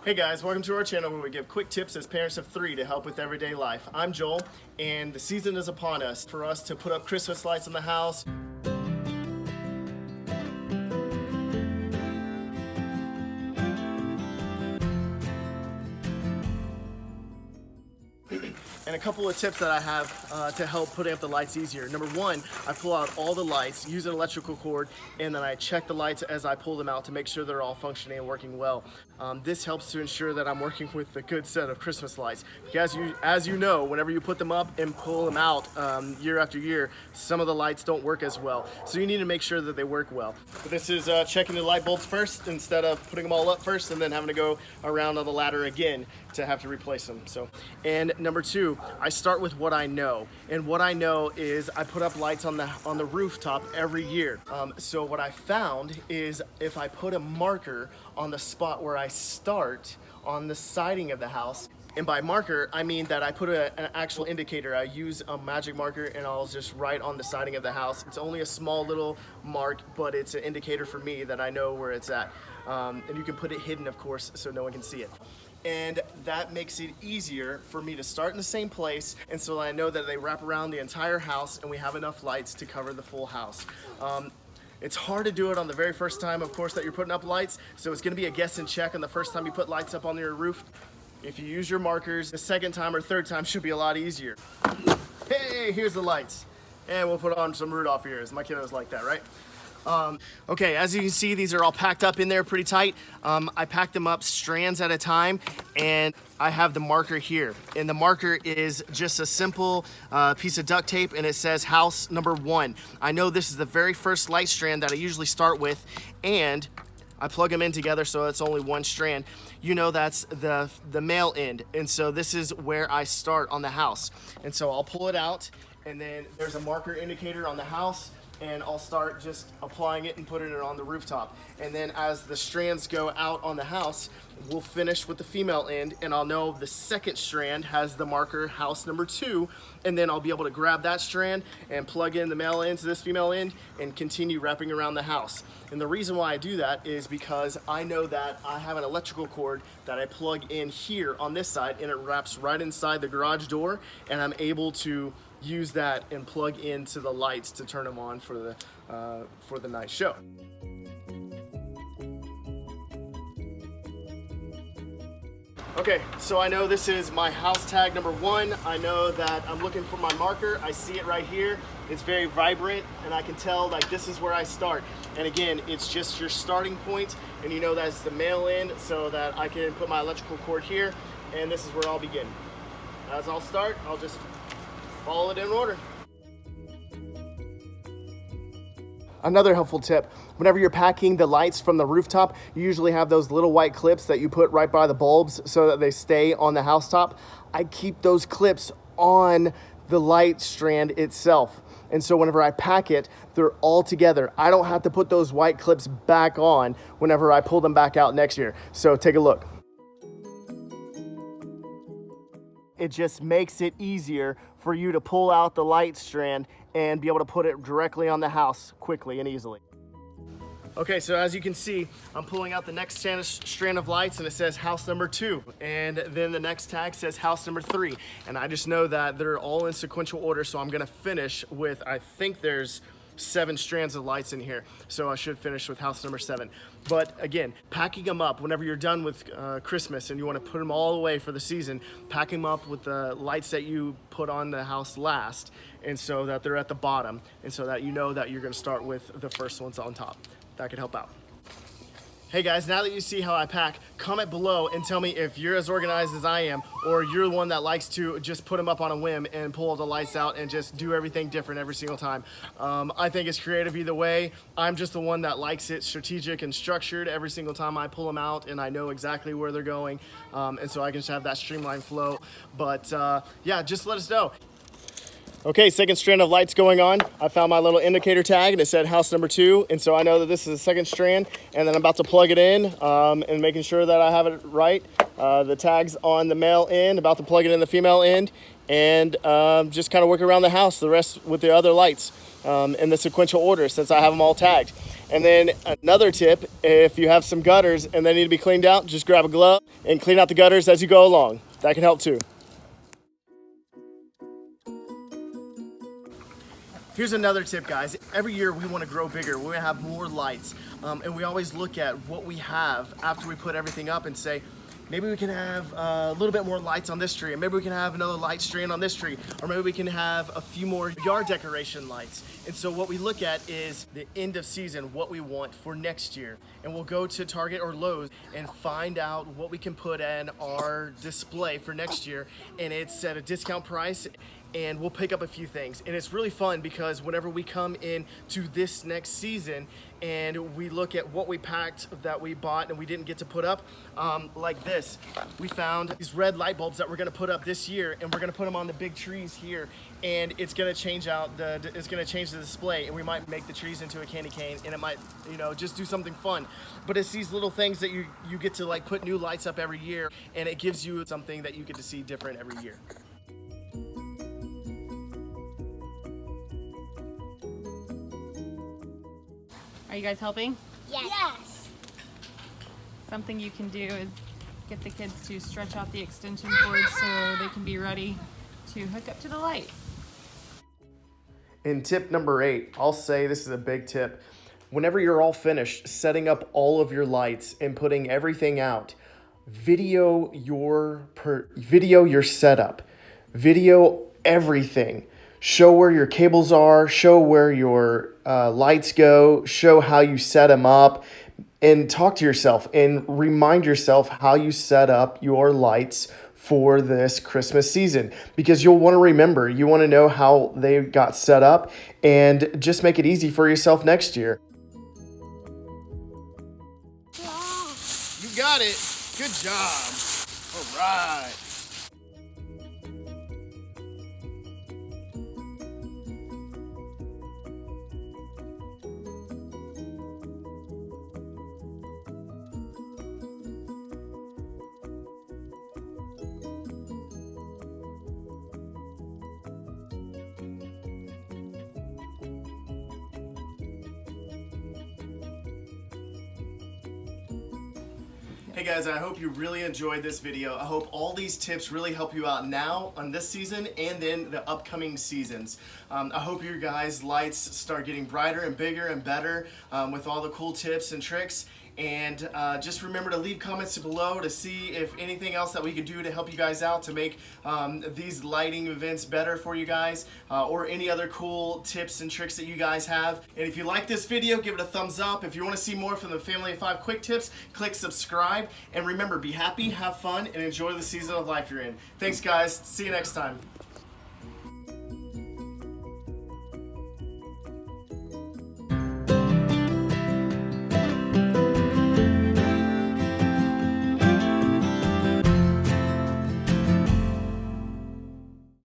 Hey guys, welcome to our channel where we give quick tips as parents of 3 to help with everyday life. I'm Joel, and the season is upon us for us to put up Christmas lights in the house. And a couple of tips that I have to help putting up the lights easier. Number one, I pull out all the lights, use an electrical cord, and then I check the lights as I pull them out to make sure they're all functioning and working well. This helps to ensure that I'm working with a good set of Christmas lights. Because as you know, whenever you put them up and pull them out year after year, some of the lights don't work as well. So you need to make sure that they work well. But this is checking the light bulbs first instead of putting them all up first and then having to go around on the ladder again to have to replace them. And number two, I start with what I know, and what I know is I put up lights on the rooftop every year. So what I found is if I put a marker on the spot where I start on the siding of the house, and by marker, I mean that I put an actual indicator. I use a magic marker and I'll just write on the siding of the house. It's only a small little mark, but it's an indicator for me that I know where it's at. And you can put it hidden, of course, so no one can see it. And that makes it easier for me to start in the same place, and so I know that they wrap around the entire house and we have enough lights to cover the full house. It's hard to do it on the very first time, of course, that you're putting up lights, so it's gonna be a guess and check on the first time you put lights up on your roof. If you use your markers, the second time or third time should be a lot easier. Hey, here's the lights. And we'll put on some Rudolph ears. My kiddos like that, right? Okay, as you can see, these are all packed up in there pretty tight. I pack them up strands at a time, and I have the marker here. And the marker is just a simple piece of duct tape, and it says house number 1. I know this is the very first light strand that I usually start with, and I plug them in together so it's only one strand. You know that's the male end, and so this is where I start on the house. And so I'll pull it out, and then there's a marker indicator on the house, and I'll start just applying it and putting it on the rooftop. And then as the strands go out on the house, we'll finish with the female end, and I'll know the second strand has the marker house number 2, and then I'll be able to grab that strand and plug in the male end to this female end and continue wrapping around the house. And the reason why I do that is because I know that I have an electrical cord that I plug in here on this side, and it wraps right inside the garage door, and I'm able to use that and plug into the lights to turn them on for the night show. Okay, so I know this is my house tag number 1. I know that I'm looking for my marker. I see it right here. It's very vibrant, and I can tell like this is where I start. And again, it's just your starting point, and you know that's the male end, so that I can put my electrical cord here, and this is where I'll begin. As I'll start, I'll just follow it in order. Another helpful tip, whenever you're packing the lights from the rooftop, you usually have those little white clips that you put right by the bulbs so that they stay on the housetop. I keep those clips on the light strand itself. And so whenever I pack it, they're all together. I don't have to put those white clips back on whenever I pull them back out next year. So take a look. It just makes it easier for you to pull out the light strand and be able to put it directly on the house quickly and easily. Okay, so as you can see, I'm pulling out the next strand of lights, and it says house number 2. And then the next tag says house number 3. And I just know that they're all in sequential order, so I'm gonna finish with, I think there's 7 strands of lights in here, so I should finish with house number 7. But again, packing them up whenever you're done with Christmas and you want to put them all away for the season, pack them up with the lights that you put on the house last, and so that they're at the bottom, and so that you know that you're going to start with the first ones on top. That could help out. Hey guys, now that you see how I pack, comment below and tell me if you're as organized as I am, or you're the one that likes to just put them up on a whim and pull all the lights out and just do everything different every single time. I think it's creative either way. I'm just the one that likes it strategic and structured every single time I pull them out, and I know exactly where they're going, and so I can just have that streamlined flow. But yeah, just let us know. Okay, second strand of lights going on. I found my little indicator tag and it said house number 2. And so I know that this is the second strand, and then I'm about to plug it in and making sure that I have it right. The tag's on the male end, about to plug it in the female end, and just kind of work around the house, the rest with the other lights in the sequential order since I have them all tagged. And then another tip, if you have some gutters and they need to be cleaned out, just grab a glove and clean out the gutters as you go along. That can help too. Here's another tip, guys. Every year we want to grow bigger. We want to have more lights. And we always look at what we have after we put everything up and say, maybe we can have a little bit more lights on this tree, and maybe we can have another light strand on this tree, or maybe we can have a few more yard decoration lights. And so what we look at is the end of season, what we want for next year. And we'll go to Target or Lowe's and find out what we can put in our display for next year. And it's at a discount price, and we'll pick up a few things. And it's really fun because whenever we come in to this next season and we look at what we packed that we bought and we didn't get to put up, like this, we found these red light bulbs that we're gonna put up this year, and we're gonna put them on the big trees here, and it's gonna change the display, and we might make the trees into a candy cane, and it might, you know, just do something fun. But it's these little things that you get to like put new lights up every year, and it gives you something that you get to see different every year. Are you guys helping? Yes. Something you can do is get the kids to stretch out the extension cord so they can be ready to hook up to the lights. In tip number 8, I'll say this is a big tip. Whenever you're all finished setting up all of your lights and putting everything out, video your setup. Video everything. Show where your cables are, show where your lights go, show how you set them up, and talk to yourself and remind yourself how you set up your lights for this Christmas season, because you'll want to remember, you want to know how they got set up, and just make it easy for yourself next year. You got it. Good job. All right. Hey guys, I hope you really enjoyed this video. I hope all these tips really help you out now on this season and then the upcoming seasons. I hope your guys' lights start getting brighter and bigger and better with all the cool tips and tricks. And just remember to leave comments below to see if anything else that we could do to help you guys out to make these lighting events better for you guys, or any other cool tips and tricks that you guys have. And if you like this video, give it a thumbs up. If you want to see more from the Family of 5 Quick Tips, click subscribe. And remember, be happy, have fun, and enjoy the season of life you're in. Thanks guys, see you next time.